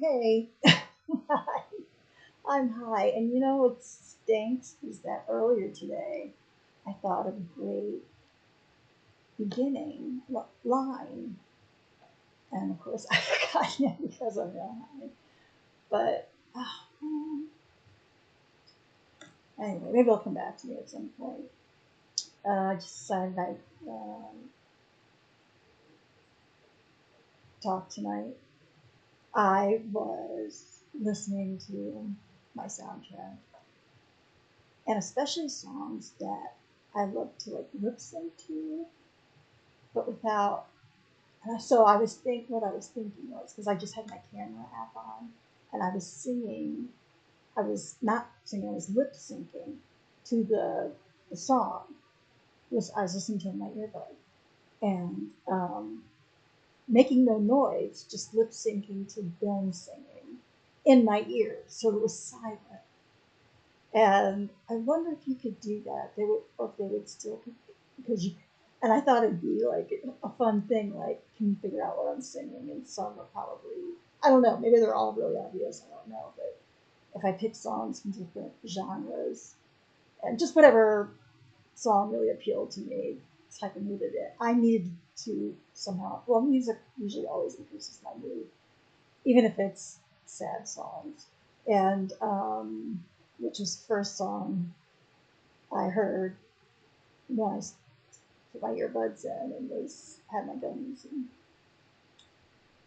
Hey, hi. I'm high. And you know what stinks is that earlier today I thought of a great beginning line. And of course I forgot it because I'm real high. But, oh man. Anyway, maybe it'll come back to me at some point. I just decided I'd talk tonight. I was listening to my soundtrack, and especially songs that I love to like lip sync to, but without. So I was what I was thinking was because I just had my camera app on, and I was singing. I was not singing. I was lip syncing to the song. I was listening to it in my earbud and making no noise, just lip syncing to them singing in my ears, so it was silent. And I wonder if you could do that. They would, or if they would still, because you. And I thought it'd be like a fun thing. Like, can you figure out what I'm singing? And some are probably, I don't know. Maybe they're all really obvious. I don't know. But if I pick songs from different genres and just whatever song really appealed to me, type of mood it in, I needed to somehow. Well, music usually always increases my mood, even if it's sad songs. And which was the first song I heard when I put my earbuds in and had my gummies in.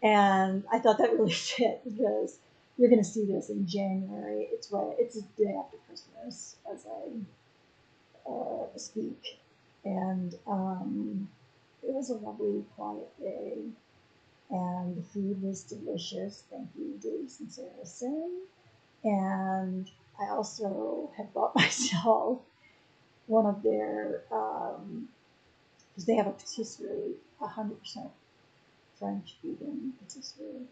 And I thought that really fit because you're going to see this in January. It's a day after Christmas as I speak. And it was a lovely, quiet day. And the food was delicious. Thank you, Davis and Saracen. And I also had bought myself one of their, because they have a patisserie, 100% French vegan patisserie.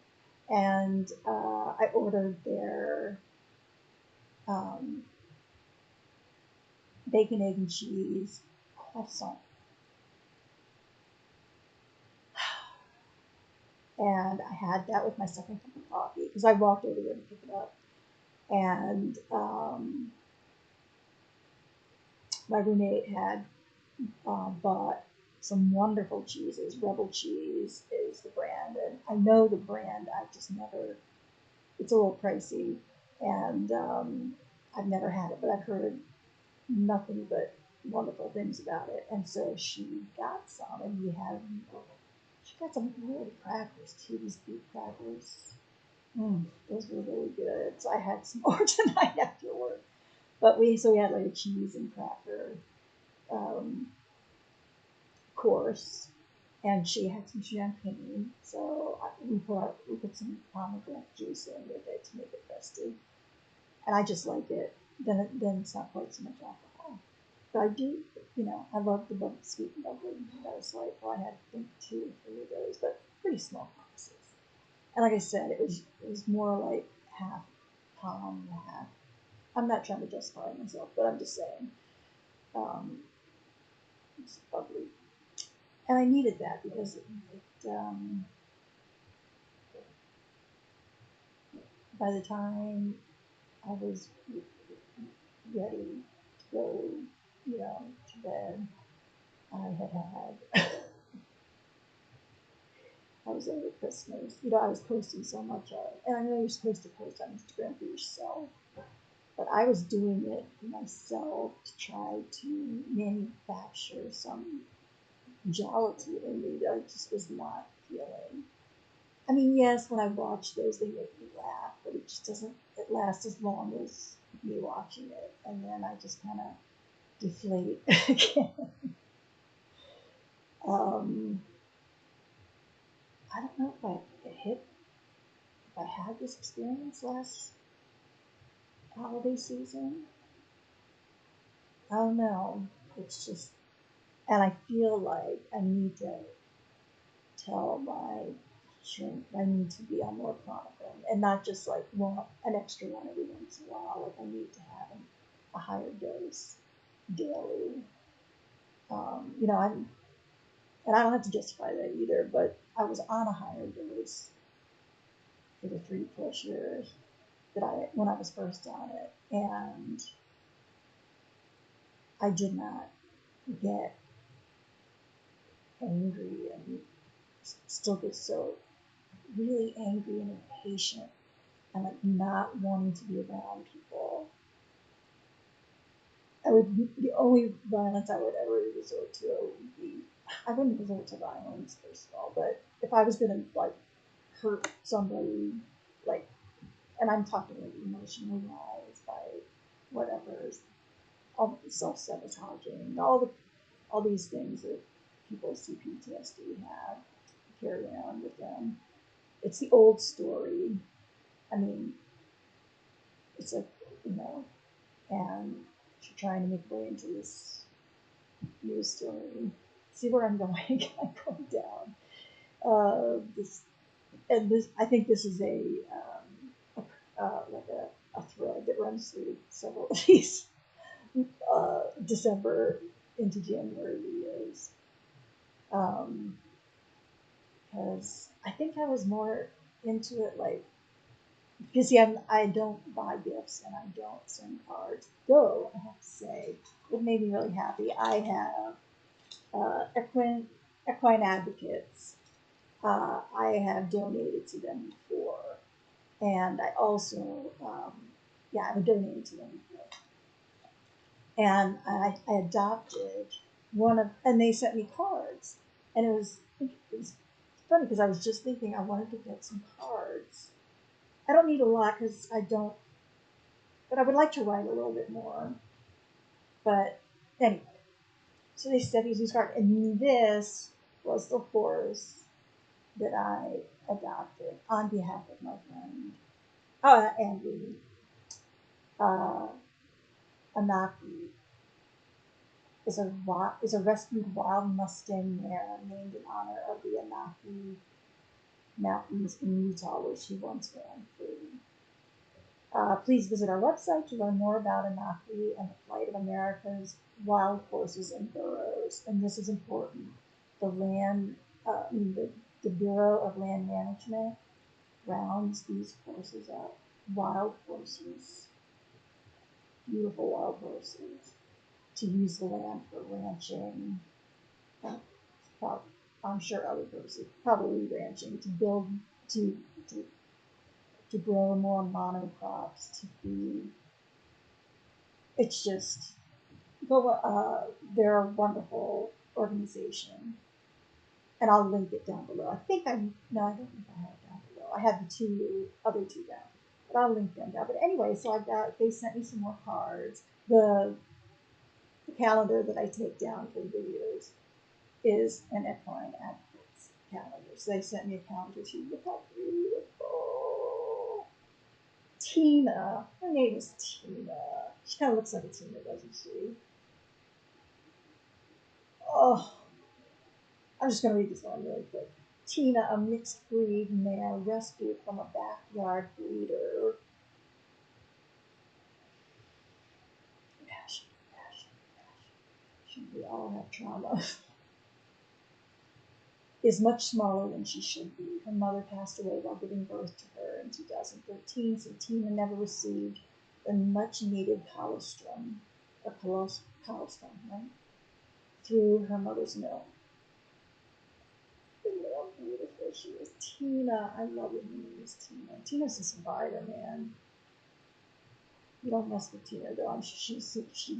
And I ordered their bacon, egg, and cheese croissant. And I had that with my second cup of coffee because I walked over there to pick it up. And my roommate had bought some wonderful cheeses. Rebel Cheese is the brand, and I know the brand. I've just never. It's a little pricey, and I've never had it, but I've heard nothing but wonderful things about it. And so she got some, and she got some really crackers too. These beef crackers. Those were really good. So I had some more tonight after work. But we had like a cheese and cracker course, and she had some champagne. So we put some pomegranate juice in with it to make it festive, and I just like it. Then it's not quite so much alcohol. But I do, I love the sweet and bubbly. That was like, well, I had I think 2 or 3 of those, but pretty small glasses. And like I said, it was more like half palm and half. I'm not trying to justify myself, but I'm just saying, it's bubbly. And I needed that because by the time I was ready to go, to bed, I had I was over Christmas. I was posting so much of it. And I know you're supposed to post on Instagram for yourself, but I was doing it for myself to try to manufacture some jollity in me that I just was not feeling. I mean, yes, when I watch those, they make me laugh, but it just doesn't last as long as me watching it. And then I just kind of deflate again. I don't know if I had this experience last holiday season. I don't know. It's just, and I feel like I need to tell my shrink I need to be on more Klonopin and not just like an extra one every once in a while. Like I need to have a higher dose daily. And I don't have to justify that either, but I was on a higher dose for the 3+ years when I was first on it, and I did not get angry and still get so really angry and impatient and like not wanting to be around people. The only violence I would ever resort to would be, I wouldn't resort to violence first of all, but if I was gonna like hurt somebody, like, and I'm talking like emotionally wise by whatever, all self-sabotaging, all these things that people with CPTSD have carry around with them. It's the old story. I mean, it's like, and she's trying to make her way into this new story. See where I'm going? I'm going down. I think this is like a thread that runs through several of these December into January videos. Because I think I was more into it, like, because I don't buy gifts and I don't send cards. Though I have to say, it made me really happy. I have equine advocates. I have donated to them before, and I also, I've donated to them before. And I adopted and they sent me cards, and it was funny because I was just thinking I wanted to get some cards. I don't need a lot because I don't, but I would like to write a little bit more. But anyway, so they sent these cards, and this was the horse that I adopted on behalf of my friend Andy Anaki. Is a rescued wild Mustang mare named in honor of the Anaki Mountains in Utah, where she once ran free. Please visit our website to learn more about Anaki and the plight of America's wild horses and burros. And this is important. The Bureau of Land Management rounds these horses up. Wild horses, beautiful wild horses, to use the land for ranching. I'm sure other horses, probably ranching, to build, to grow more monocrops, to feed. It's just, they're a wonderful organization, and I'll link it down below. I don't think I have it down below. I have the other two down, but I'll link them down. But anyway, so they sent me some more cards. The calendar that I take down for the videos is an equine advocates calendar. So they sent me a calendar too. Look how beautiful. Tina. Her name is Tina. She kind of looks like a Tina, doesn't she? Oh, I'm just going to read this one really quick. Tina, a mixed breed mare rescued from a backyard breeder. Passion. We all have trauma. Is much smaller than she should be. Her mother passed away while giving birth to her in 2013, so Tina never received the much needed colostrum, right? Through her mother's milk. Look how beautiful she is. Tina, I love it when you use Tina. Tina's a survivor, man. You don't mess with Tina, though. She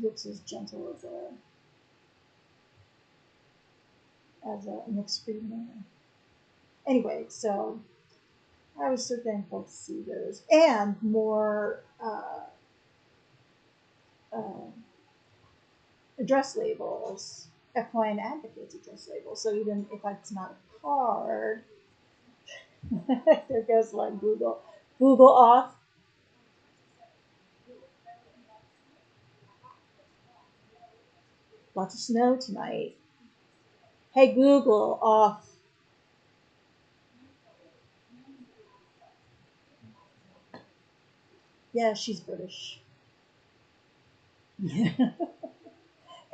looks as gentle as a mixed breed man. Anyway, so I was so thankful to see those, and more address labels, equine advocates address labels. So even if it's not a card, there goes like Google off. Lots of snow tonight. Hey Google, off. Yeah, she's British.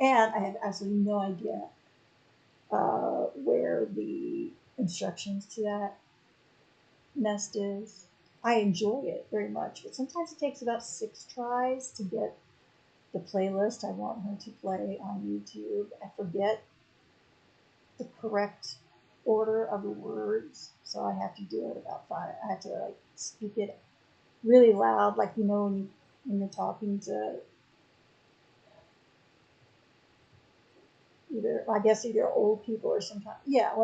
And I have absolutely no idea where the instructions to that nest is. I enjoy it very much, but sometimes it takes about 6 tries to get the playlist I want her to play on YouTube. I forget the correct order of the words, so I have to do it about 5. I have to like speak it really loud, like when you're talking to either old people or sometimes stuff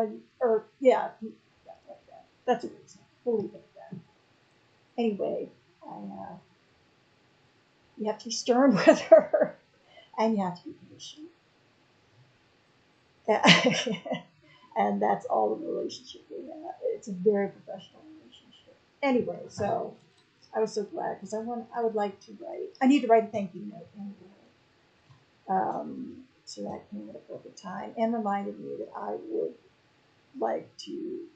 like that. That's a reason. We'll leave it at that. Anyway, you have to be stern with her, and you have to be patient. And that's all the relationship we have. It's a very professional relationship. Anyway, so I was so glad because I would like to write. I need to write a thank you note anyway. So that came at a perfect time and reminded me that I would like to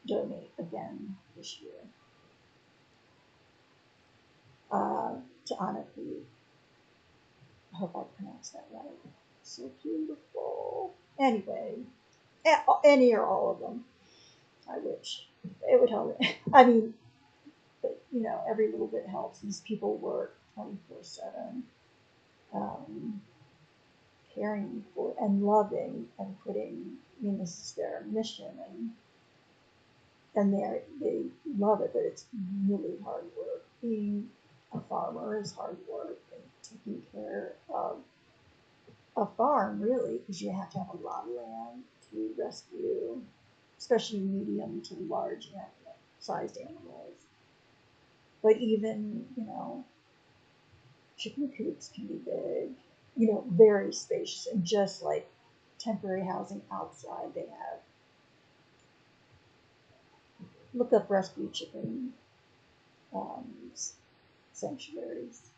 donate again this year to Anaki. I hope I pronounced that right. So beautiful. Anyway, any or all of them. I wish it would help. I mean, but, every little bit helps. These people work 24/7, caring for and loving and putting. I mean, this is their mission, and they love it. But it's really hard work. Being a farmer is hard work, and taking care of a farm really, because you have to have a lot of land to rescue, especially medium to large sized animals. But even, chicken coops can be big, very spacious, and just like temporary housing outside, they have. Look up rescue chicken sanctuaries.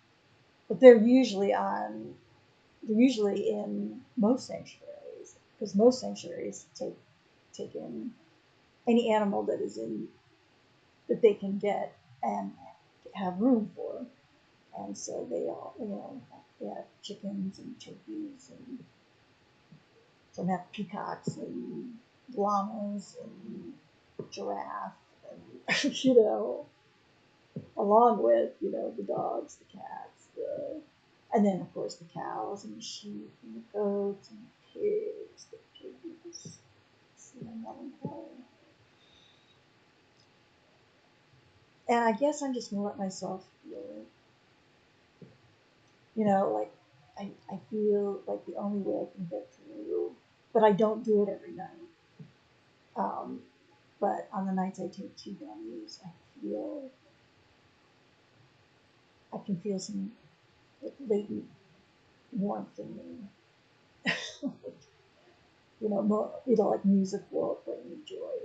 But they're usually in most sanctuaries, because most sanctuaries take in any animal that they can get and have room for. And so they all, they have chickens and turkeys, and some have peacocks and llamas and giraffe, and along with the dogs, the cats, and then of course the cows and the sheep and the goats and the pigs, the piggies. Melancholy. And I guess I'm just gonna let myself feel it. Like I feel like the only way I can get through, but I don't do it every night. But on the nights I take 2 gummies, I can feel some latent warmth in me. Like music will bring me joy.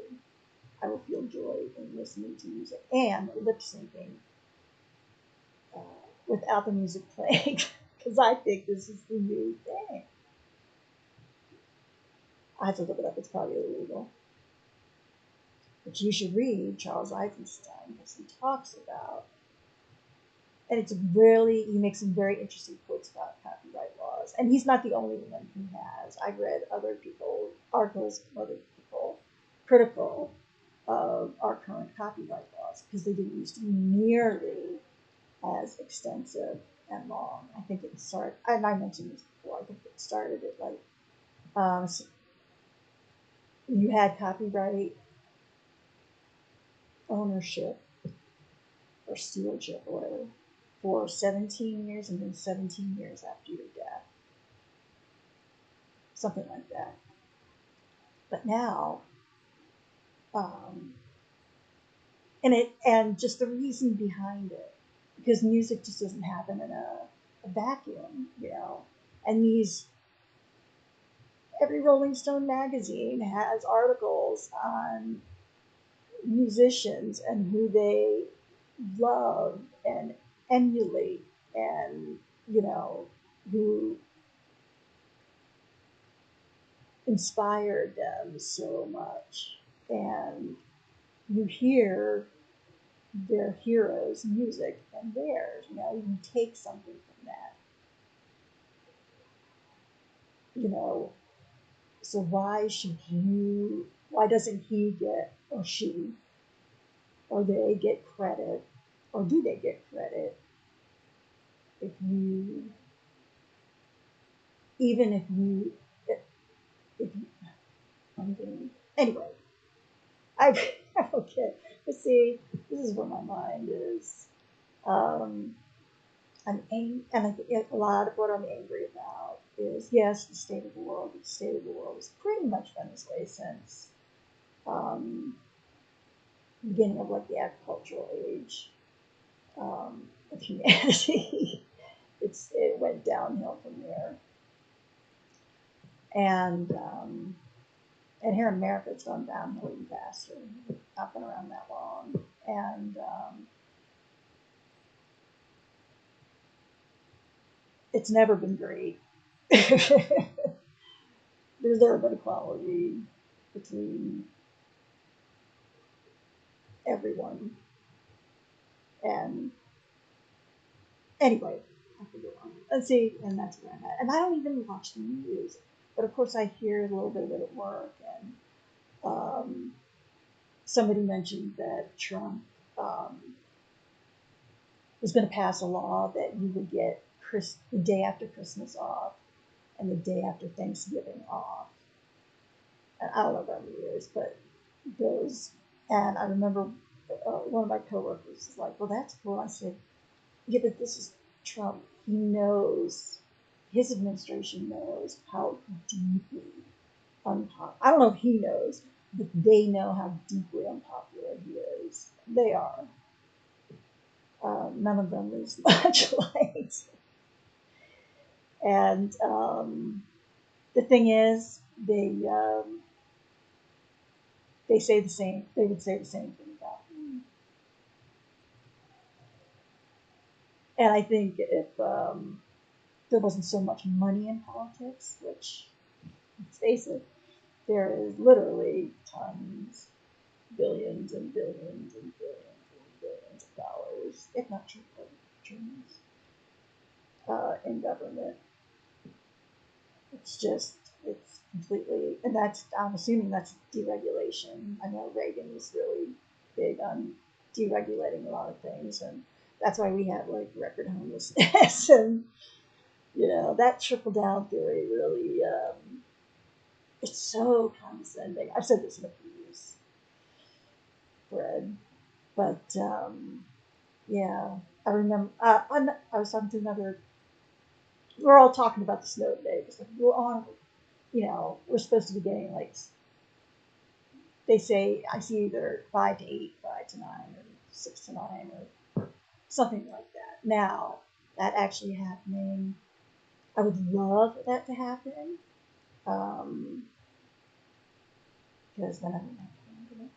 I will feel joy in listening to music and lip syncing without the music playing, because I think this is the new thing. I have to look it up. It's probably illegal. But you should read Charles Eisenstein, because he talks about, and he makes some very interesting quotes about copyright laws. And he's not the only one who has. I've read articles from other people critical of our current copyright laws, because they didn't used to be nearly as extensive and long. I think it started, and I mentioned this before, I think it started at you had copyright ownership or stewardship or whatever for 17 years, and then 17 years after your death. Something like that. But now, and just the reason behind it, because music just doesn't happen in a vacuum, and every Rolling Stone magazine has articles on musicians and who they love and emulate, and who inspired them so much. And you hear their heroes' music and theirs. You take something from that. So why doesn't he get, or she or they get credit, or do they get credit if you, even if you, anyway, I, okay, let's see, this is where my mind is. I'm angry, and I think a lot of what I'm angry about is, yes, the state of the world. The state of the world has pretty much been this way since um, the beginning of like the agricultural age of humanity. It went downhill from there, and here in America, it's gone downhill even faster. I've not been around that long, and it's never been great. There's never been equality between everyone. And anyway, I could go on. And see, and that's where I'm at. And I don't even watch the news, but of course I hear a little bit of it at work. And somebody mentioned that Trump was going to pass a law that you would get the day after Christmas off and the day after Thanksgiving off. And I don't know about New Year's, but those. And I remember one of my coworkers was like, "Well, that's cool." I said, "Yeah, but this is Trump. He knows, his administration knows how deeply unpopular. I don't know if he knows, but they know how deeply unpopular he is. They are. None of them is much liked. And the thing is, they say the same. They would say the same thing about him. And I think if there wasn't so much money in politics, which, let's face it, there is literally tons, billions and billions and billions and billions of dollars, if not trillions, in government. It's completely, and I'm assuming that's deregulation. I know Reagan was really big on deregulating a lot of things, and that's why we had like record homelessness, and that trickle down theory really, it's so condescending. I've said this in a previous thread, but yeah, I remember. I was talking to another. We're all talking about the snow today because like, we're on. We're supposed to be getting like, they say, I see either 5 to 8, 5 to 9, or 6 to 9, or something like that. Now, that actually happening, I would love that to happen, because then I don't have to handle it.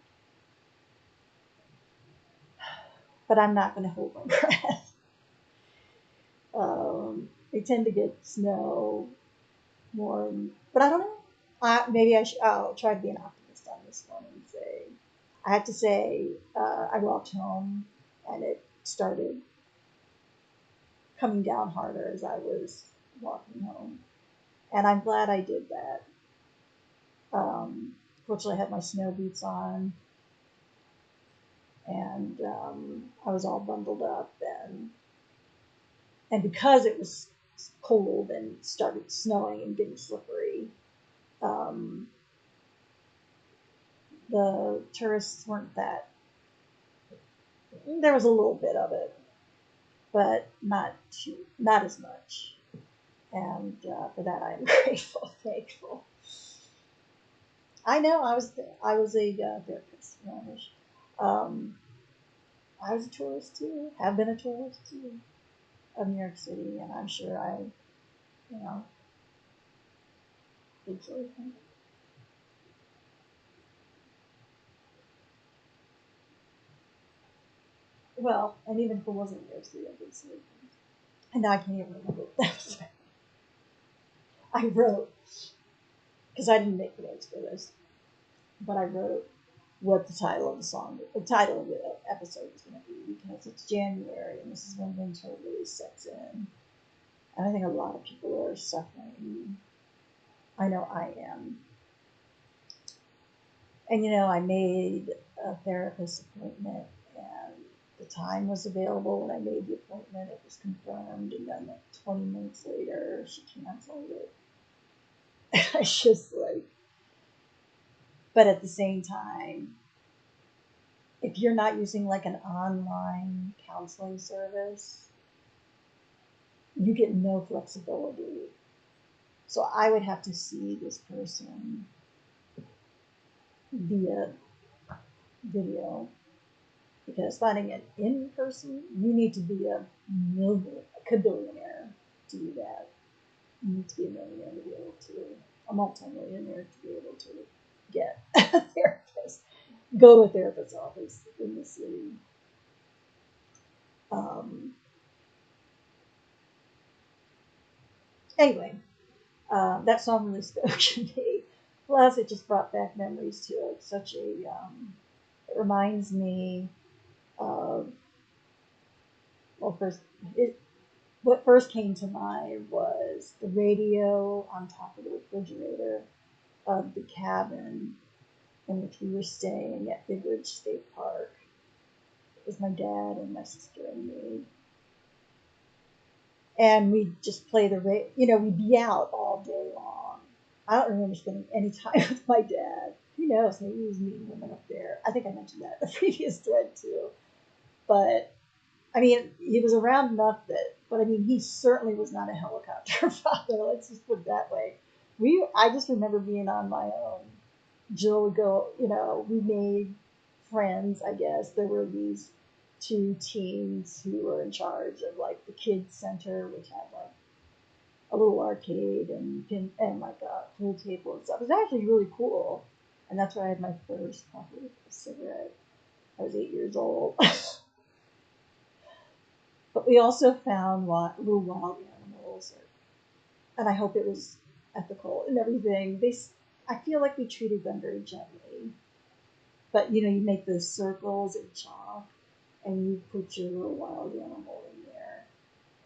But I'm not going to hold my breath. They tend to get snow more, but I don't know. Maybe I'll try to be an optimist on this one and say, I have to say, I walked home and it started coming down harder as I was walking home. And I'm glad I did that. Fortunately, I had my snow boots on, and I was all bundled up. And because it was cold and started snowing and getting slippery, the tourists weren't that. There was a little bit of it, but not as much. And for that, I'm grateful, thankful. I know I was a therapist. I was a tourist too. Have been a tourist too of New York City, and I'm sure I, did something. Well, and even if it wasn't New York City, I did something. And now I can't even remember what that was. I wrote, because I didn't make the notes for this, but I wrote what the title of the title of the episode was going to be, because it's January and this is when winter really sets in. And I think a lot of people are suffering. I know I am. And I made a therapist appointment time was available when I made the appointment. It was confirmed, and then like 20 minutes later, she canceled it. I just like, but at the same time, if you're not using like an online counseling service, you get no flexibility. So I would have to see this person via video, because finding it in person, you need to be a billionaire to do that. You need to be a millionaire to be able to, a multi-millionaire to be able to get a therapist, go to a therapist's office in the city. Anyway, that song really spoke to me. Plus, it just brought back memories to it. Such a, it reminds me of, well, what first came to mind was the radio on top of the refrigerator of the cabin in which we were staying at Big Ridge State Park. It was my dad and my sister and me. And we'd just play the radio, we'd be out all day long. I don't remember spending any time with my dad. Who knows, maybe he was meeting women up there. I think I mentioned that in the previous thread too. But, I mean, he was around enough but I mean, he certainly was not a helicopter father, let's just put it that way. I just remember being on my own. Jill would go, we made friends, I guess. There were these two teens who were in charge of like the kids center, which had like a little arcade and like a pool table and stuff. It was actually really cool. And that's where I had my first probably cigarette. I was 8 years old. But we also found little wild animals, and I hope it was ethical and everything. I feel like we treated them very gently. But you make those circles in chalk, and you put your little wild animal in there,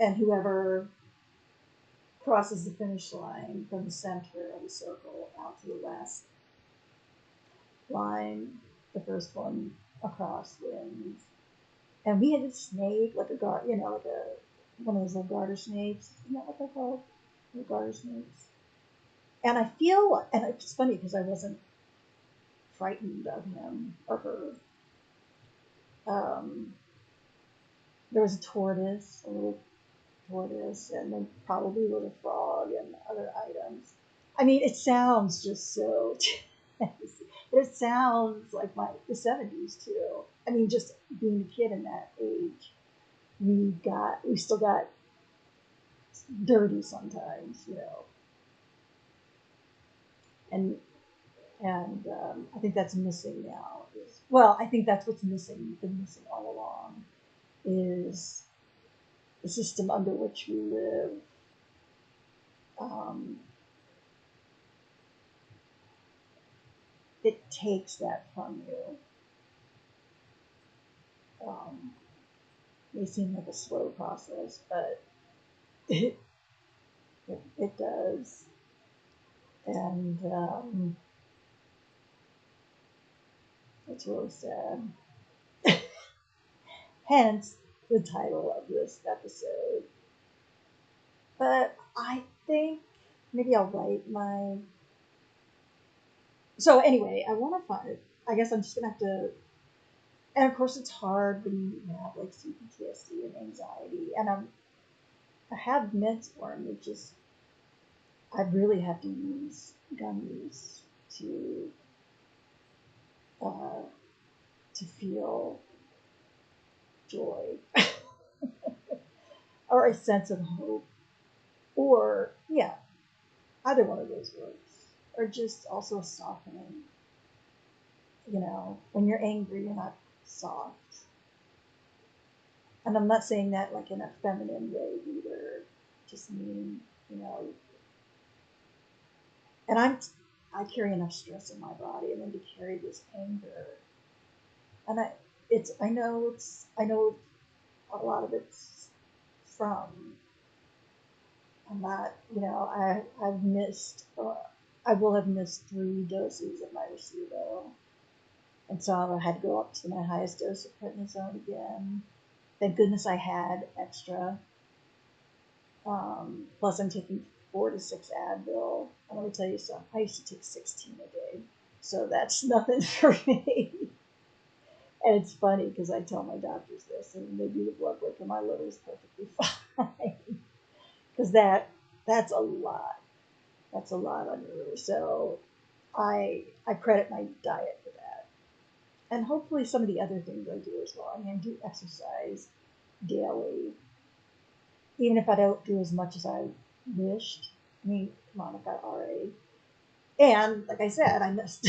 and whoever crosses the finish line from the center of the circle out to the last line, the first one across wins. And we had a snake, like like one of those little garter snakes. Isn't that what they're called? The garter snakes. And and it's funny because I wasn't frightened of him or her. There was a little tortoise, and then probably a little frog and other items. I mean, it sounds just so, but it sounds like the 70s too. I mean, just being a kid in that age, we still got dirty sometimes, and I think that's missing now. I think that's what's missing, been missing all along, is the system under which we live. It takes that from you. May seem like a slow process, but it does. And it's really sad. Hence the title of this episode. But I think maybe I'll write So anyway, I guess I'm just going to have to. And of course, it's hard when you have like CPTSD and anxiety. And I have meds for them. I really have to use gummies to feel joy or a sense of hope, or either one of those works, or just also a softening. When you're angry, you're not soft. And I'm not saying that like in a feminine way either. Just mean, and I carry enough stress in my body, and then to carry this anger, and I know a lot of it's from, I'm not, I've missed, I will have missed 3 doses of my Recevo, and so I had to go up to my highest dose of prednisone again. Thank goodness I had extra. Plus, I'm taking 4 to 6 Advil. And let me tell you something. I used to take 16 a day, so that's nothing for me. And it's funny because I tell my doctors this, and they do the blood work, and my liver is perfectly fine. Because that's a lot. That's a lot on your liver. So I credit my diet for that, and hopefully some of the other things I do as well. I mean, I do exercise daily, even if I don't do as much as I wished. I mean, come on, I've got RA, and like I said, I missed.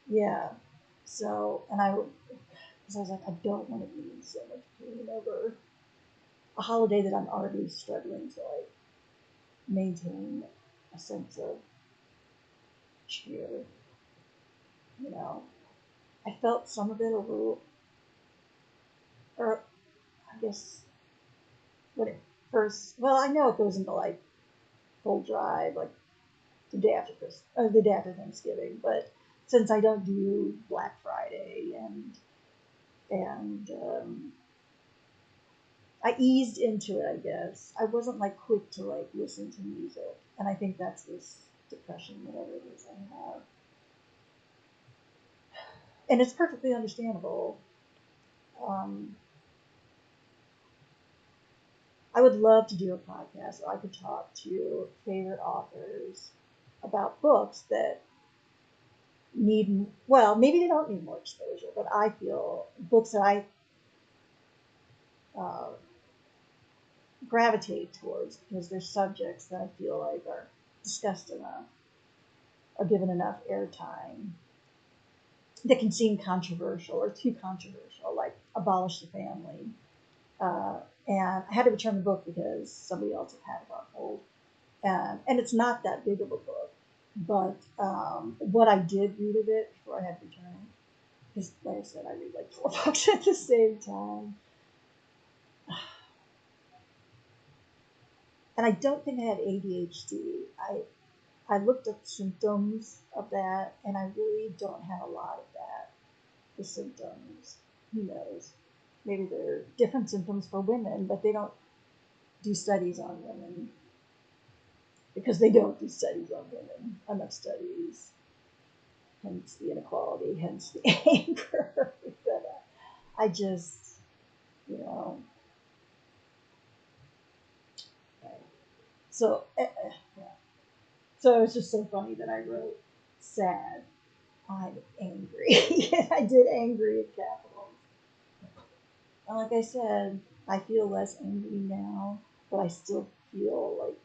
Yeah. So, and because I was like, I don't want to be in so much pain over a holiday that I'm already struggling to like maintain a sense of cheer. You know, I felt some of it over, or I guess when it first. Well, I know it goes into like full drive, like the day after Christmas, or the day after Thanksgiving. But since I don't do Black Friday and I eased into it, I guess. I wasn't like quick to like listen to music, and I think that's this depression, whatever it is I have, and it's perfectly understandable. Um, I would love to do a podcast where I could talk to favorite authors about books that need, well, maybe they don't need more exposure, but I feel books that I uh, gravitate towards because they're subjects that I feel like are discussed enough or given enough airtime that can seem controversial or too controversial, like Abolish the Family. Uh, and I had to return the book because somebody else had it on hold. And it's not that big of a book, but what I did read of it before I had to return it, because like I said, I read like 4 books at the same time. And I don't think I had ADHD. I looked up symptoms of that, and I really don't have a lot of that. The symptoms, who knows? Maybe there are different symptoms for women, but they don't do studies on women because they don't do studies on women. Enough studies, hence the inequality, hence the anger. But I just, you know, right. So, yeah. So it's just so funny that I wrote sad. I'm angry. I did angry in capitals. And like I said, I feel less angry now, but I still feel like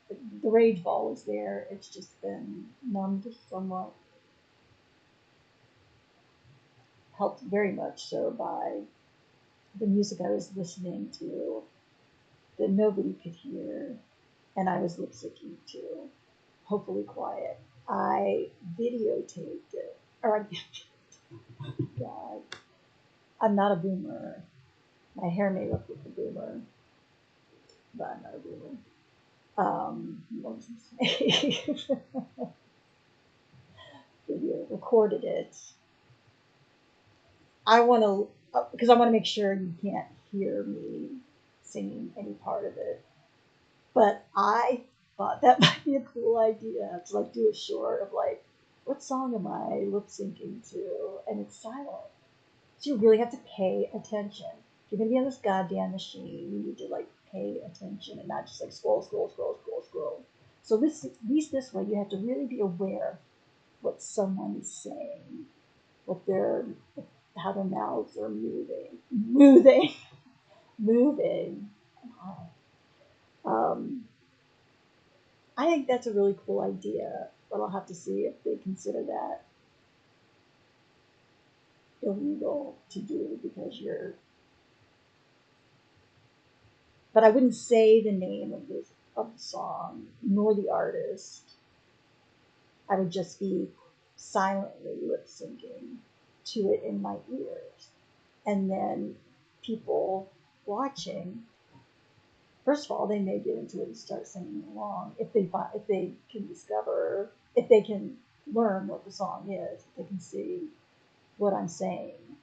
the rage ball is there. It's just been numbed somewhat. Helped very much so by the music I was listening to that nobody could hear, and I was lip syncing to. Hopefully quiet. I videotaped it. Or, God, I'm not a boomer. My hair may look like a boomer, but I'm not a boomer. What was I saying? Video recorded it. I want to, because I want to make sure you can't hear me singing any part of it. But I thought that might be a cool idea to like do a short of like, what song am I lip syncing to? And it's silent. So you really have to pay attention. If you're gonna be on this goddamn machine, you need to like pay attention and not just like scroll, scroll, scroll, scroll, scroll. So this, at least this way, you have to really be aware of what someone is saying, what their, how their mouths are moving. Um, I think that's a really cool idea, but I'll have to see if they consider that illegal to do because you're. But I wouldn't say the name of the song nor the artist. I would just be silently lip syncing to it in my ears, and then people watching. First of all, they may get into it and start singing along if they can discover if they can learn what the song is. They can see what I'm saying.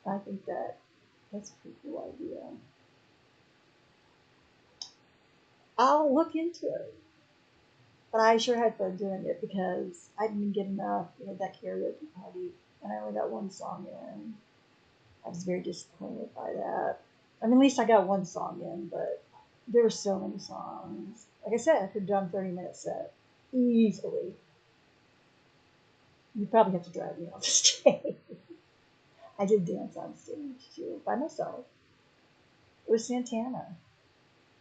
I think that's a pretty cool idea. I'll look into it. But I sure had fun doing it because I didn't get enough. We had that karaoke party, and I only got one song in. I was very disappointed by that. I mean, at least I got one song in, but there were so many songs. Like I said, I could have done a 30-minute set easily. You'd probably have to drag me off the stage. I did dance on stage too, by myself. It was Santana.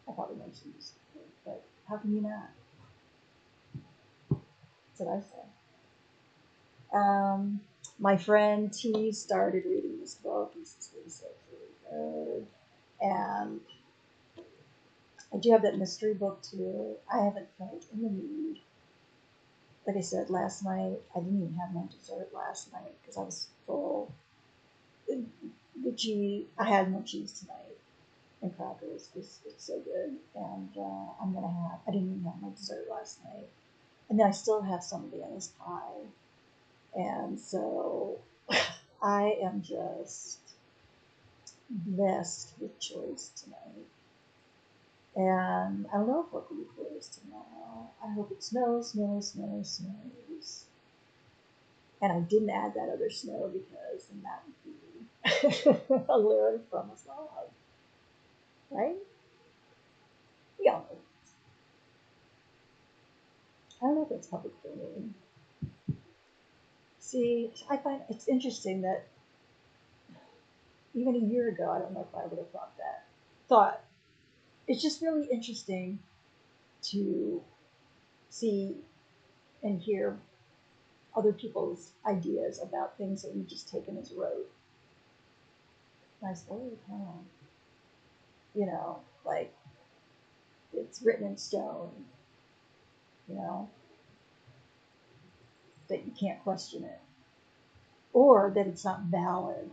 I probably mentioned this before, but how can you not? That's what I say. My friend T started reading this book. He says it's really good. And I do have that mystery book too. I haven't felt in the mood. Like I said, last night, I didn't even have my dessert last night because I was full. I had no cheese tonight and crackers because it's so good. And I didn't even have my dessert last night. And then I still have some of the endless pie. And so I am just blessed with choice tonight. And I don't know if we're going to be closed tomorrow. I hope it snows. And I didn't add that other snow because then that would be a lyric from a song. Right? Yeah. I don't know if it's public domain. See, I find it's interesting that even a year ago, I don't know if I would have thought it's just really interesting to see and hear other people's ideas about things that we've just taken as rote. Nice word, huh? Like it's written in stone, that you can't question it, or that it's not valid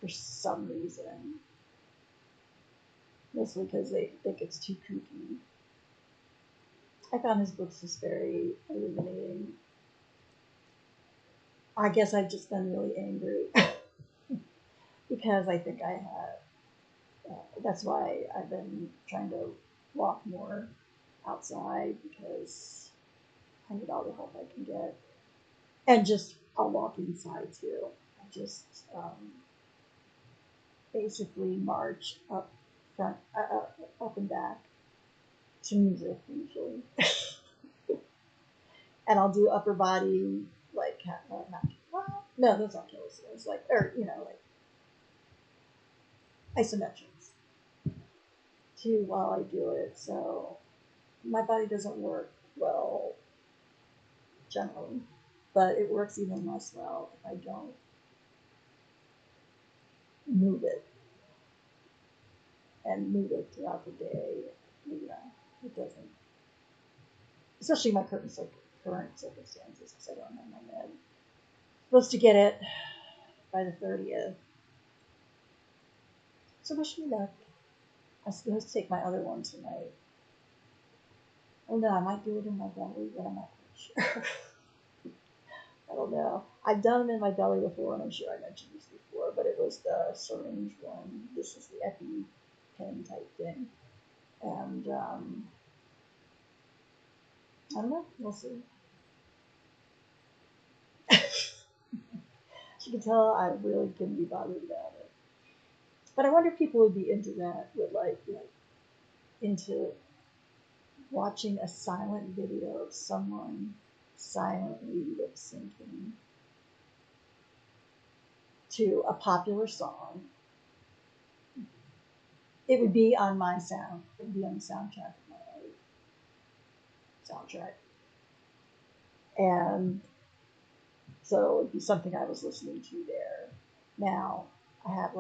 for some reason, mostly because they think it's too kooky. I found his books just very illuminating. I guess I've just been really angry because I think I have. That's why I've been trying to walk more outside because I need all the help I can get. And just I'll walk inside too. I just basically march up and back to music usually. And I'll do upper body like no, those aren't kills. Like like isometrics too while I do it. So my body doesn't work well generally, but it works even less well if I don't move it and move it throughout the day. It doesn't, especially my current circumstances because I don't have my med. Supposed to get it by the 30th. So wish me luck. I'm supposed to take my other one tonight. Oh no, I might do it in my belly, but I'm not sure. I don't know. I've done them in my belly before, and I'm sure I mentioned this before, but it was the syringe one. This is the EpiPen type thing. And I don't know. We'll see. As you can tell, I really couldn't be bothered about it. But I wonder if people would be into that, into watching a silent video of someone silently lip syncing to a popular song. It would be on my sound. It would be on the soundtrack of my soundtrack. And so it'd be something I was listening to there. Now I have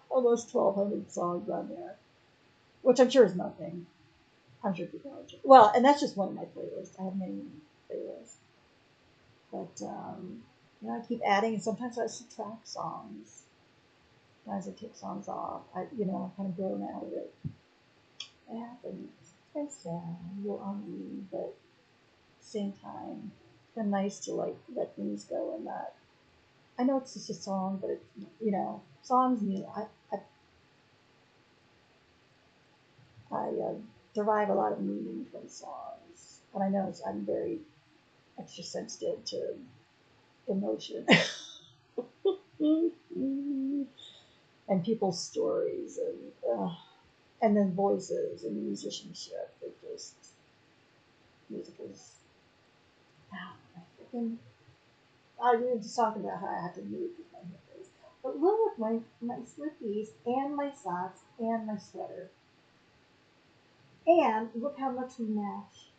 almost 1,200 songs on there, which I'm sure is nothing. I'm sure people are. Well, and that's just one of my playlists. I have many playlists. But, I keep adding, and sometimes I subtract songs. Sometimes I take songs off. I'm kind of grown out of it. It happens. It's sad. You'll ennui, but same time, it's kind of nice to like let things go and not. I know it's just a song, but it's, you know, songs mean I derive a lot of meaning from songs, and I know I'm very extra sensitive to emotion and people's stories and then voices and musicianship. It just music is. I was just talking about how I have to move with my hippos. But look, my slippies and my socks and my sweater. And look how much we match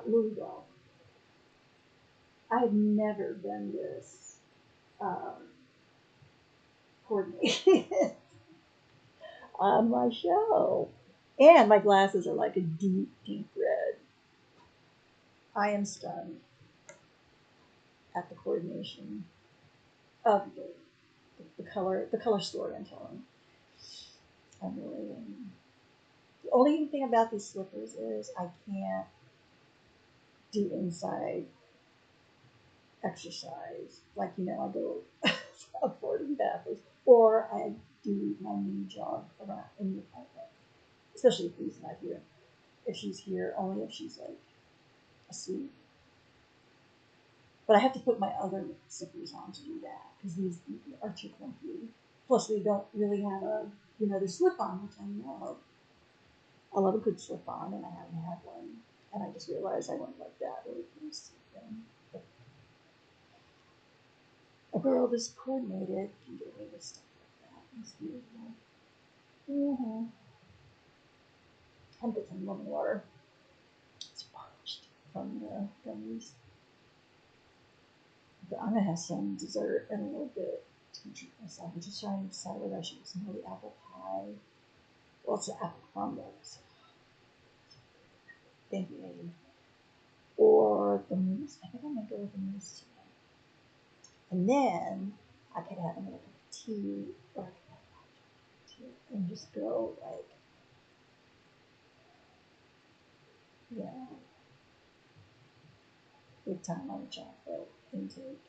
Louisville. I have never been this coordinated on my show. And my glasses are like a deep, deep red. I am stunned at the coordination of the color story I'm telling. I'm really the only thing about these slippers is I can't do inside exercise. Like, you know, I go boarding bathrooms or I do my mini jog around in the apartment. Especially if Lee's not here. If she's here, only if she's like asleep. But I have to put my other slippers on to do that because these are too clunky. Plus, we don't really have the slip-on, which I love. I love a good slip-on, and I haven't had one. And I just realized I wouldn't like that really close to them. But a girl that's coordinated can get away with stuff like that. It's beautiful. Mm-hmm. I'll get some lemon water. It's parched from the gummies. But I'm going to have some dessert in a little bit to treat myself. I'm just trying to decide whether I should get some really apple pie. Well, it's an apple crumbles. Thank you, Amy. Or the mousse. I think I'm going to go with the mousse today. And then I could have another cup of tea or tea and just go like, big time on the chocolate intake.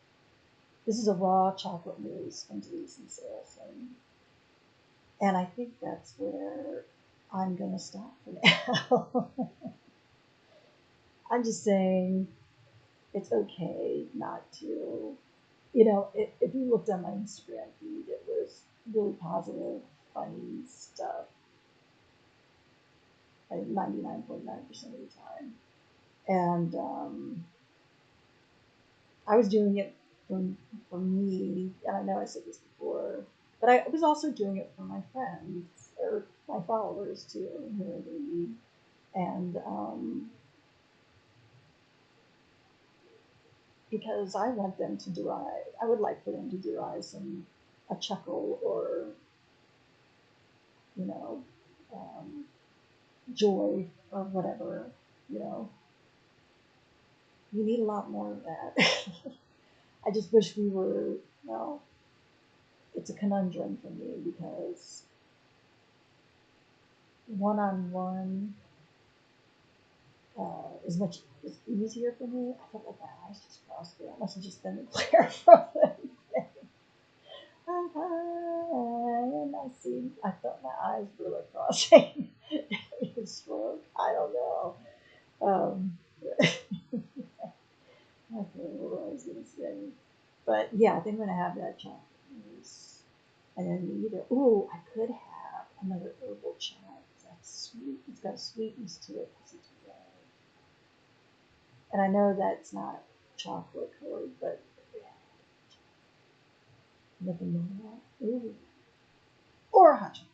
This is a raw chocolate mousse from Delise and Saracen. And I think that's where I'm going to stop for now. I'm just saying it's okay not to, if you looked on my Instagram feed, it was really positive, funny stuff. I think 99.9% of the time. And I was doing it for me, and I know I said this before, but I was also doing it for my friends, or my followers too, who are me. And because I want them to I would like for them to derive a chuckle or, joy or whatever, You need a lot more of that. I just wish we were, it's a conundrum for me because one-on-one is easier for me. I felt like my eyes just crossed through. It must have just been the glare from the thing. And I felt my eyes were like crossing. A stroke. I don't know. I can't remember what I was going to say. But yeah, I think I'm going to have that chocolate mousse. And then I could have another herbal chai. That's sweet. It's got a sweetness to it because it's red. And I know that's not chocolate colored, but nothing more than that. Ooh. Or a hot chocolate.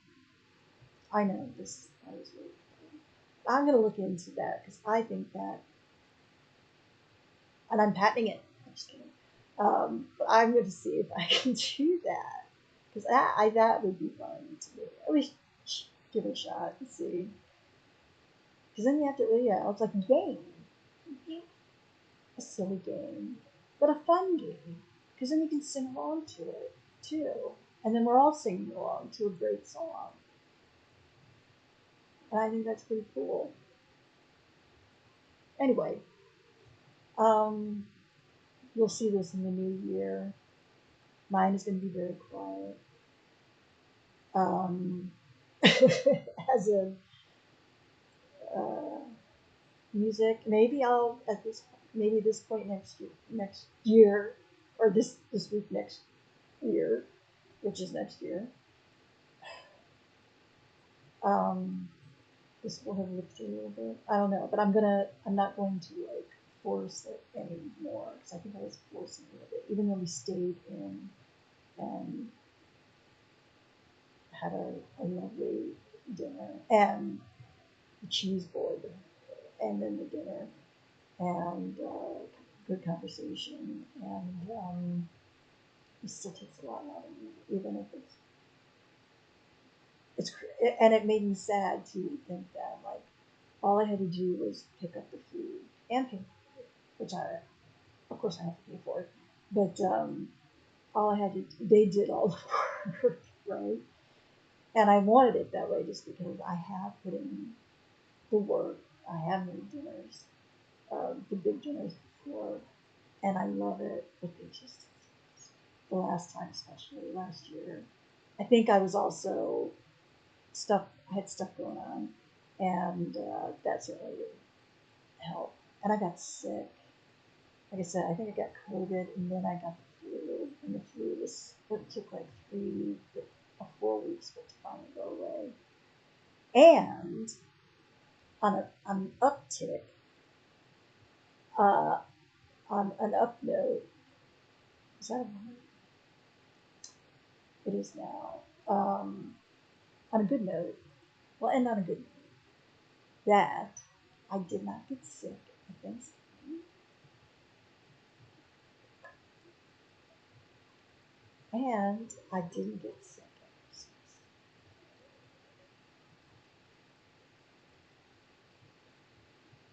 I know this. I was really funny. I'm going to look into that because I think that, and I'm patenting it. I'm just kidding. But I'm going to see if I can do that because that would be fun to do. At least give it a shot and see. Because then you have to, it's like a game. A silly game, but a fun game. Because then you can sing along to it too, and then we're all singing along to a great song. And I think that's pretty cool. Anyway, Um, you'll see this in the new year. Mine is going to be very quiet. As in uh, music. Maybe I'll at this maybe this point next year, or this week next year, which is next year. Um, this will have lived through a little bit. I don't know, but I'm not going to like force it anymore because I think I was forcing it a little bit, even though we stayed in and had a lovely dinner and the cheese board and then the dinner and good conversation and it still takes a lot out of me, even if it's and it made me sad to think that like all I had to do was pick up the food and pay for it, which I of course I have to pay for it, but all I had to they did all the work, right? And I wanted it that way just because I have put in the work. I have made dinners, the big dinners before, and I love it. But they just the last time, especially last year, I think I was also stuff. I had stuff going on, and that certainly didn't help. And I got sick. Like I said, I think I got COVID, and then I got the flu, and the flu was it took like 4 weeks for it to finally go away. And on an uptick, uh, on an up note, is that a word? It is now. On a good note, well, and on a good note, that I did not get sick at Thanksgiving, and I didn't get sick at Christmas.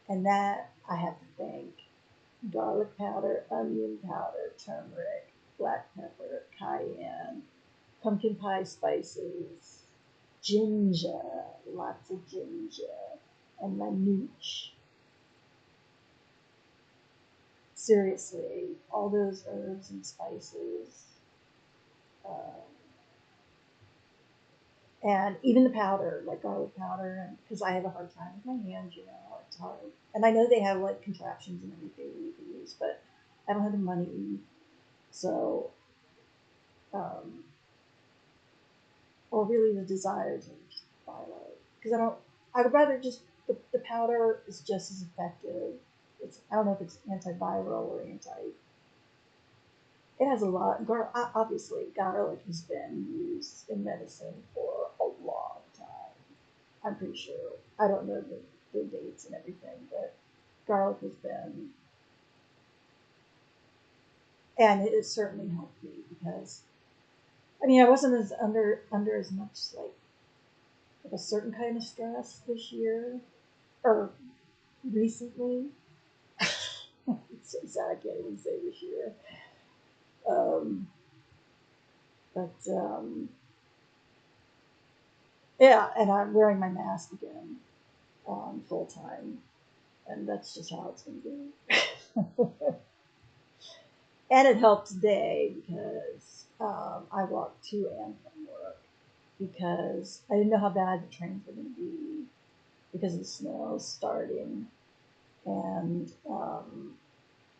And that I have to thank garlic powder, onion powder, turmeric, black pepper, cayenne, pumpkin pie spices, ginger, lots of ginger, and my nooch. Seriously, all those herbs and spices, uh, and even the powder, like garlic powder, because I have a hard time with my hands, it's hard. And I know they have like contraptions and everything you can use, but I don't have the money, so um, or really the desire to just buy like because I don't. I would rather just the powder is just as effective. It's I don't know if it's antiviral or anti. It has a lot. Obviously, garlic has been used in medicine for a long time. I'm pretty sure. I don't know the dates and everything, but garlic has been, and it has certainly helped me because I mean I wasn't as under as much like a certain kind of stress this year or recently. It's so sad I can't even say this year. Um, but yeah, and I'm wearing my mask again full time, and that's just how it's going to be. And it helped today because I walked to and from work because I didn't know how bad the trains were going to be because the snow is starting, and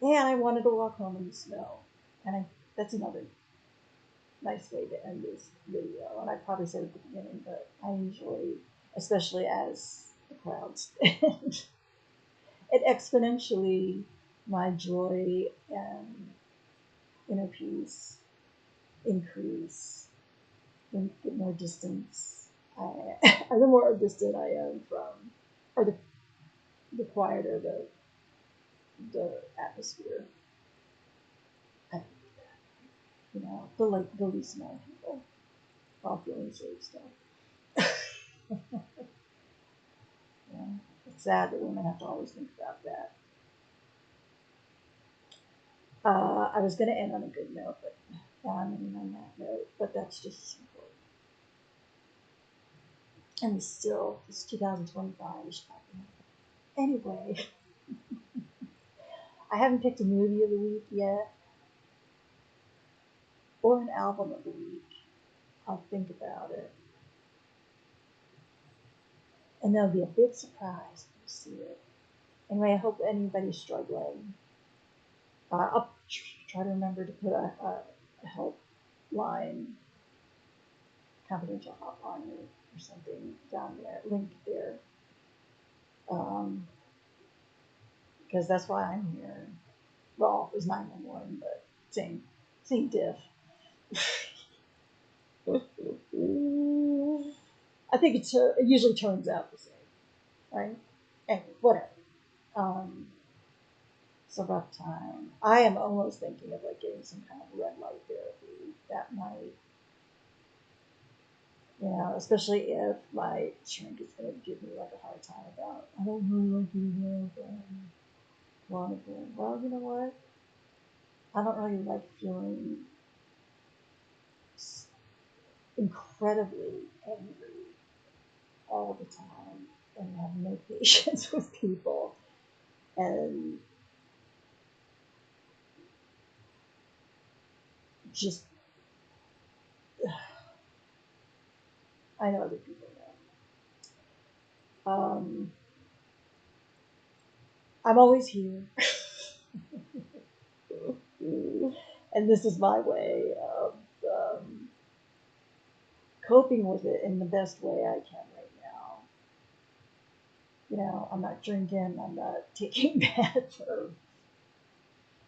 yeah, I wanted to walk home in the snow, and that's another nice way to end this video. And I probably said at the beginning, but I usually, especially as the crowds stand, it exponentially my joy and inner peace increase the more distance the more distant I am from, or the quieter the atmosphere. I, the least amount of people all feeling safe stuff. Yeah, it's sad that women have to always think about that. I was going to end on a good note, but now I'm ending on that note. But that's just simple. And still, it's 2025. Anyway, I haven't picked a movie of the week yet or an album of the week. I'll think about it. And that'll be a big surprise when you see it. Anyway, I hope anybody's struggling. I'll try to remember to put a helpline, confidential hotline or something down there, linked there. Because that's why I'm here. Well, it was 911, but same diff. I think it usually turns out the same, right? Anyway, whatever. It's a rough time. I am almost thinking of like getting some kind of red light therapy that night. You know, especially if my shrink is going to give me like a hard time about, I don't really like you Klonopin. Well, you know what? I don't really like feeling incredibly angry all the time and have no patience with people. And just, I know other people know. I'm always here. And this is my way of coping with it in the best way I can right now. You know, I'm not drinking, I'm not taking meth.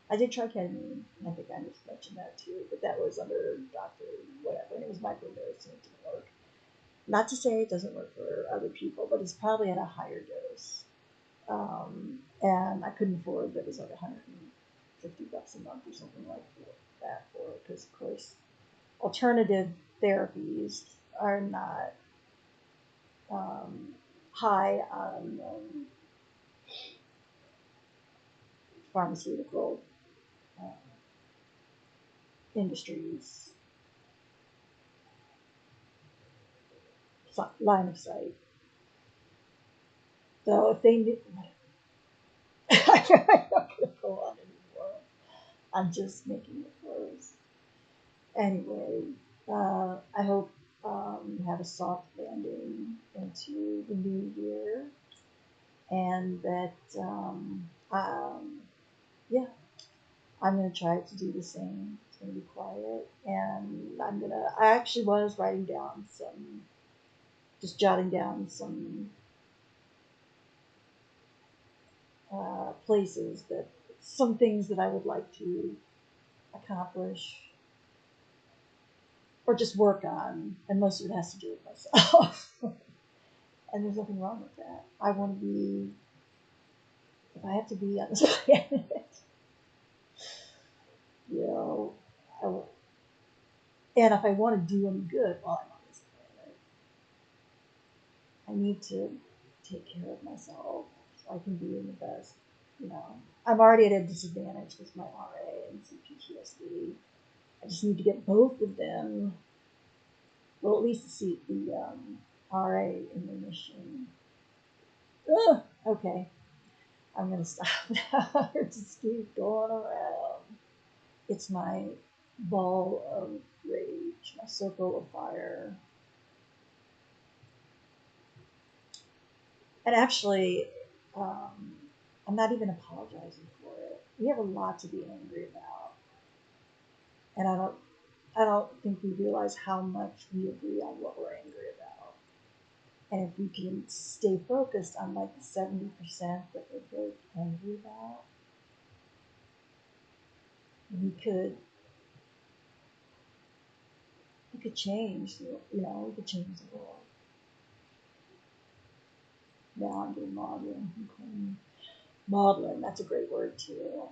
I did try ketamine, and I think I just mentioned that too, but that was under doctor whatever, and it was microdosing, it didn't work. Not to say it doesn't work for other people, but it's probably at a higher dose. And I couldn't afford that. It was like $150 a month or something like that for it, because of course alternative therapies are not high on pharmaceutical industries line of sight. So if they knew, I'm not going to go on anymore. I'm just making it close. Anyway, I hope you have a soft landing into the new year, and that yeah, I'm gonna try to do the same. It's gonna be quiet, and I actually was writing down just jotting down some some things that I would like to accomplish or just work on, and most of it has to do with myself. And there's nothing wrong with that. I want to be, if I have to be on this planet, you know, and if I want to do any good while I'm on this planet, I need to take care of myself so I can be in the best, you know. I'm already at a disadvantage with my RA and CPTSD. I just need to get both of them, well, at least the RA in remission. Ugh, okay, I'm going to stop now or just keep going around. It's my ball of rage, my circle of fire. And actually, I'm not even apologizing for it. We have a lot to be angry about. And I don't think we realize how much we agree on what we're angry about. And if we can stay focused on like the 70% that we're both angry about, we could change we could change the world. Now I'm doing modeling. Modeling, that's a great word too.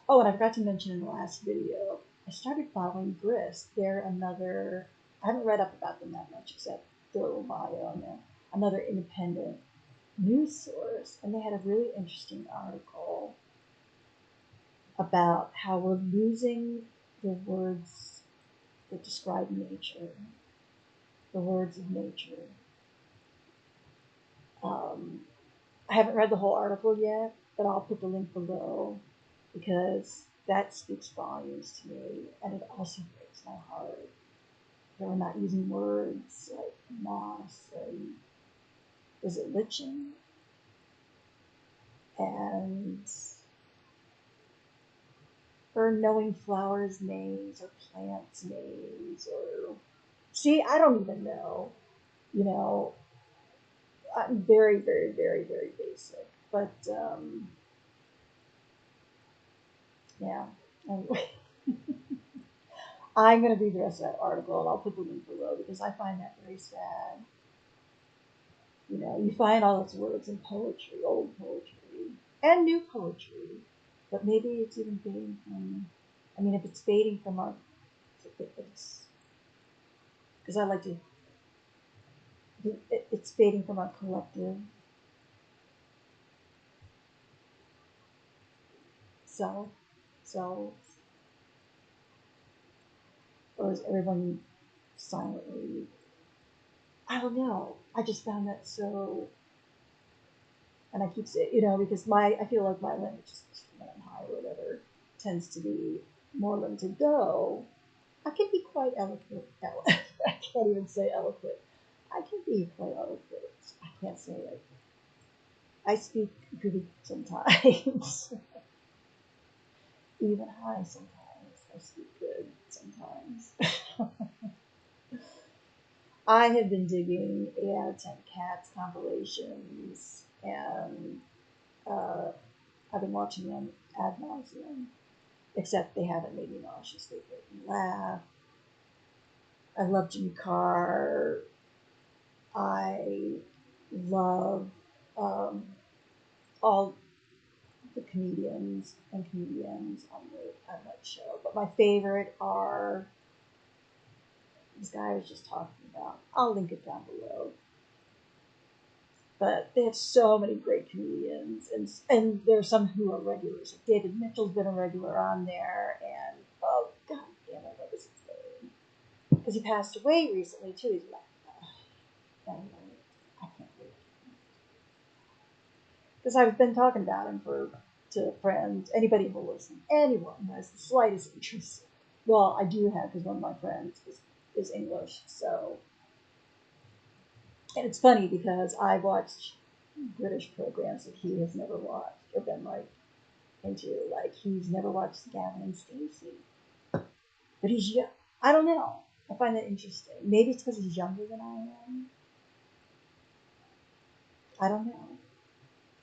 Oh, and I forgot to mention in the last video, I started following Grist. They're I haven't read up about them that much except the little bio on them. Another independent news source. And they had a really interesting article about how we're losing the words that describe nature, the words of nature. I haven't read the whole article yet, but I'll put the link below because that speaks volumes to me, and it also breaks my heart. They were not using words like moss and is it lichen and or knowing flowers' names or plants' names or see, I don't even know. You know, I'm very, very, very, very basic. But yeah. Anyway, I'm going to read the rest of that article and I'll put the link below because I find that very sad. You know, you find all those words in poetry, old poetry, and new poetry, but maybe it's even fading from. I mean, if it's fading from our, it's because I like to. It's fading from our collective self, selves, or is everyone silently? I don't know. I just found that so, and I keep saying, you know, because I feel like my language is high or whatever tends to be more limited. Though I can be quite eloquent. I can't even say eloquent. I can be quite eloquent. I can't say it. I speak Greek sometimes, even high sometimes. I speak good sometimes. I have been digging 8 out of 10 cats compilations, and I've been watching them ad nauseum. Except they haven't made me nauseous. They've made me laugh. I love Jimmy Carr. I love all the comedians and comedians on that show. But my favorite are this guy I was just talking about. I'll link it down below. But they have so many great comedians, and there's some who are regulars. Like David Mitchell's been a regular on there, and oh god damn it, what was his name? Because he passed away recently too. He's like, anyway, I can't wait. Because I've been talking about him to friends, anybody who will listen, anyone who has the slightest interest. Well, I do have because one of my friends is English, so. And it's funny because I watched British programs that he has never watched or been like into. Like he's never watched Gavin and Stacey, but he's young. I don't know. I find that interesting. Maybe it's because he's younger than I am. I don't know.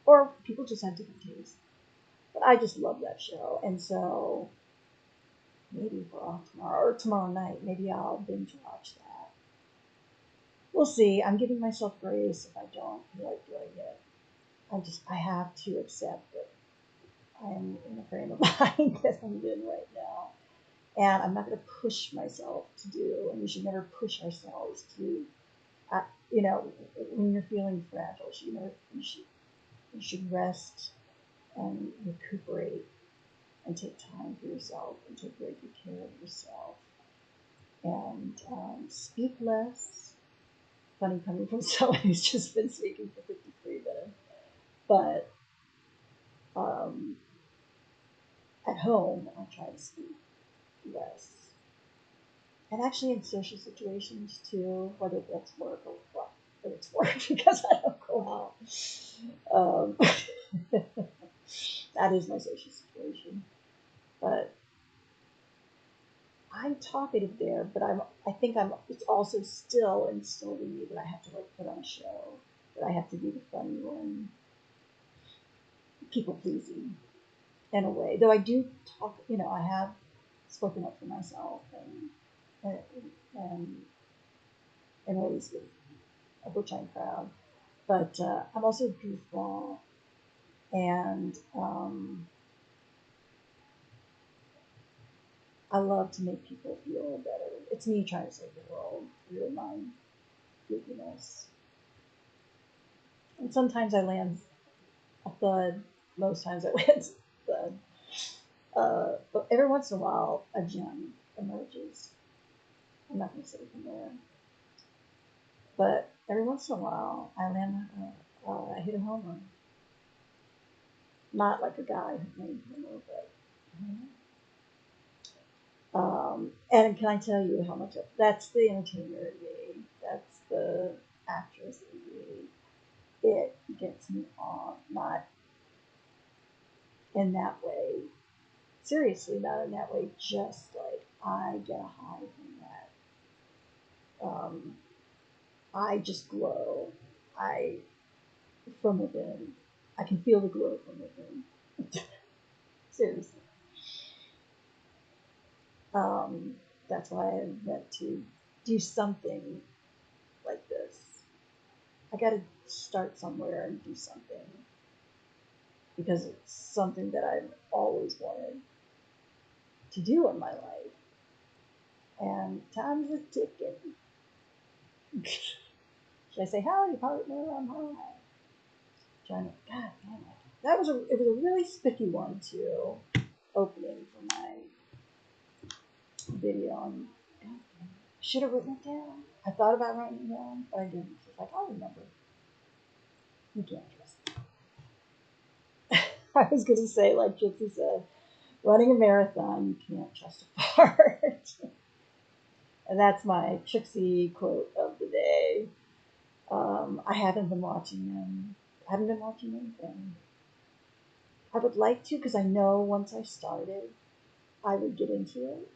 Or people just have different tastes. But I just love that show, and so maybe if we're off tomorrow or tomorrow night, maybe I'll binge watch that. We'll see. I'm giving myself grace if I don't feel like doing it. I have to accept that I'm in the frame of mind that I'm in right now. And I'm not going to push myself to do, and we should never push ourselves to, you know, when you're feeling fragile, you should rest and recuperate and take time for yourself and take very good care of yourself. And speak less. Funny coming from someone who's just been speaking for 53 minutes. But at home, I try to speak less. And actually in social situations too, whether that's work or what, but it's work because I don't go out. That is my social situation. But I'm talkative there, but I think it's also still instilled in me that I have to like put on a show, that I have to be the funny one, people pleasing in a way. Though I do talk, you know, I have spoken up for myself and in ways of which I'm proud. But I'm also a goofball, and I love to make people feel better. It's me trying to save the world through my goofiness. And sometimes I land a thud. Most times I land a thud. But every once in a while, a gem emerges. I'm not going to say from where. But every once in a while, I hit a home run. Not like a guy who made humor, but. And can I tell you how much that's the entertainer in me. That's the actress in me. It gets me on, not in that way. Seriously, not in that way. Just like I get a high from that. I just glow. I from within. I can feel the glow from within. Seriously. That's why I meant to do something like this. I got to start somewhere and do something because it's something that I've always wanted to do in my life. And time's a ticking. Should I say howdy, partner? I'm high. Trying to, God damn it. It was a really spiffy one too. Opening for my video. And God damn it. Should have written it down. I thought about writing it down, but I didn't. It's like I'll remember. You can't trust me. I was gonna say, like Gypsy said, running a marathon, you can't trust a fart. And that's my Trixie quote of the day. I haven't been watching them. I haven't been watching anything. I would like to because I know once I started, I would get into it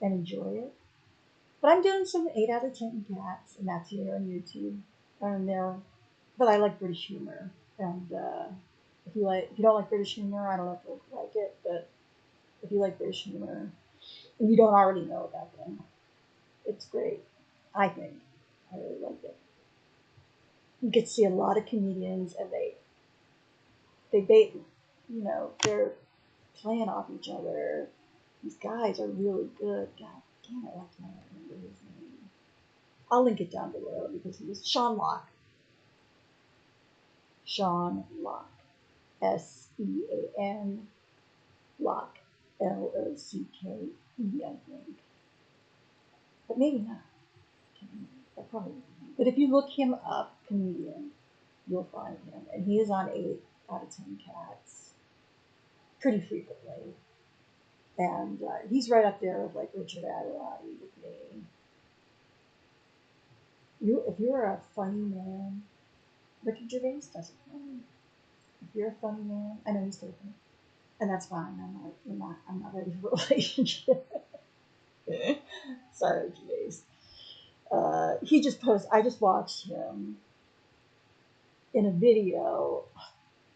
and enjoy it. But I'm doing some 8 out of 10 cats, and that's here on YouTube. And there, but I like British humor. And if you don't like British humor, I don't know if you'll like it. But if you like British humor and you don't already know about them, it's great. I think I really like it. You get to see a lot of comedians, and they're playing off each other. These guys are really good. God damn it, I can't remember his name. I'll link it down below because he was Sean Locke. Sean Locke. Sean Locke. Locke, I think. But maybe not. Probably. But if you look him up, comedian, you'll find him. And he is on 8 out of 10 cats pretty frequently. And he's right up there with like Richard Adderley with me. If you're a funny man, Ricky Gervais does it funny. If you're a funny man, I know he's taken, and that's fine. I'm not ready for a relationship. Sorry, Gervais. He just posted. I just watched him in a video,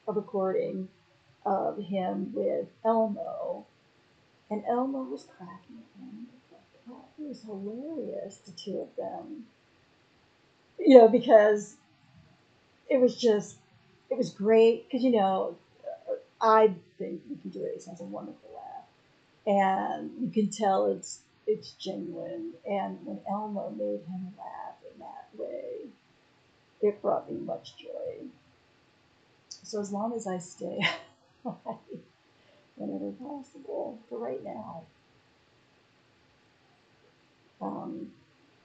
a recording of him with Elmo, and Elmo was cracking him. It was hilarious, the two of them. Because it was great. Because, I think Ricky Gervais has a wonderful laugh. And you can tell it's genuine. And when Elmo made him laugh in that way, it brought me much joy. So as long as I stay whenever possible, for right now,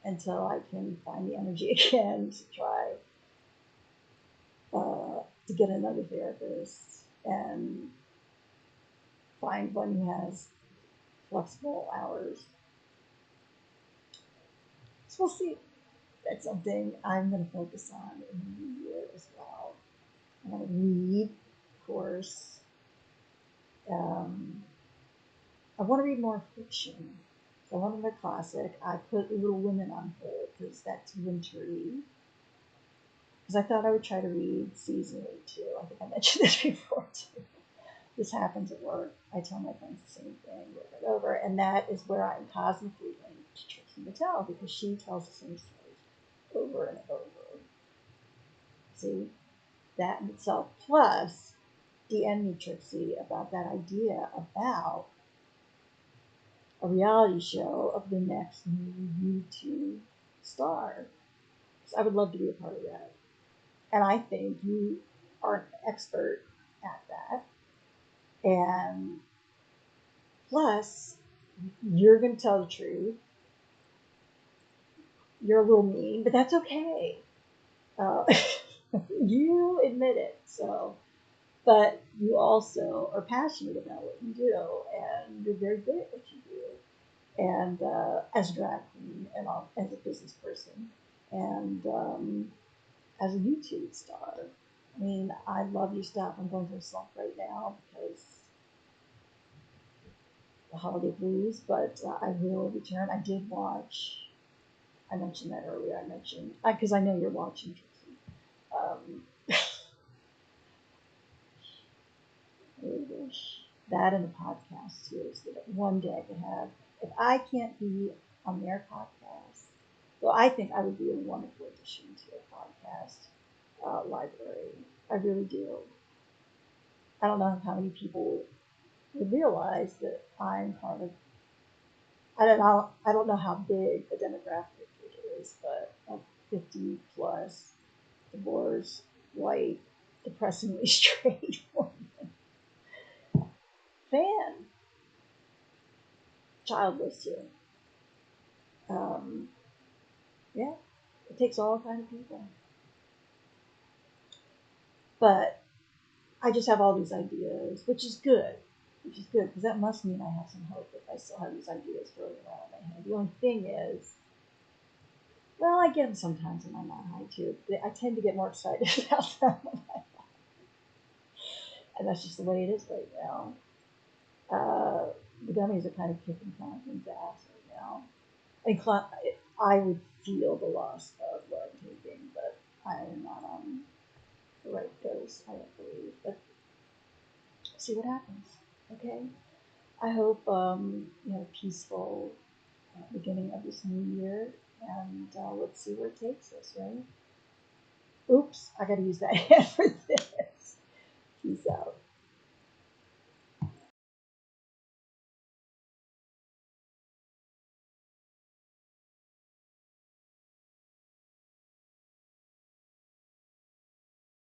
until I can find the energy again to try to get another therapist and find one who has flexible hours. So we'll see. That's something I'm going to focus on in the new year as well. I'm going to read, of course. I want to read more fiction. So I wanted a classic. I put Little Women on hold because that's wintry. Because I thought I would try to read season 8 too. I think I mentioned this before too. This happens at work. I tell my friends the same thing over and over. And that is where I'm cosmically linked to Trixie Mattel because she tells the same stories over and over. See? That in itself. Plus, DM me, Trixie, about that idea about a reality show of the next new YouTube star. So I would love to be a part of that. And I think you are an expert at that. And plus, you're going to tell the truth. You're a little mean, but that's okay. You admit it. So but you also are passionate about what you do, and you're very good at what you do, and as a drag queen, and as a business person, and as a YouTube star. I mean, I love your stuff. I'm going through a slump right now because the holiday blues, but I will return. I did watch. I mentioned that earlier. I mentioned because I know you're watching, Trixie. Um, that and the podcast too, so that one day I could have. If I can't be on their podcast, well, I think I would be a wonderful addition to a podcast library. I really do. I don't know how many people would realize that I'm part of. I don't know. I don't know how big the demographic it is, but 50 plus, divorced, white, depressingly straight fan, childless too. Um, yeah, it takes all kind of people. But I just have all these ideas, which is good. Which is good because that must mean I have some hope if I still have these ideas floating around in my head. The only thing is, well, I get them sometimes and I'm not high too. I tend to get more excited about them, and that's just the way it is right now. The gummies are kind of kicking Klonopin's ass right now. And I would feel the loss of what I'm taking, but I am not on the right dose, I don't believe. But see what happens. Okay. I hope peaceful beginning of this new year, and let's see where it takes us. Right? Oops, I got to use that hand for this. Peace out.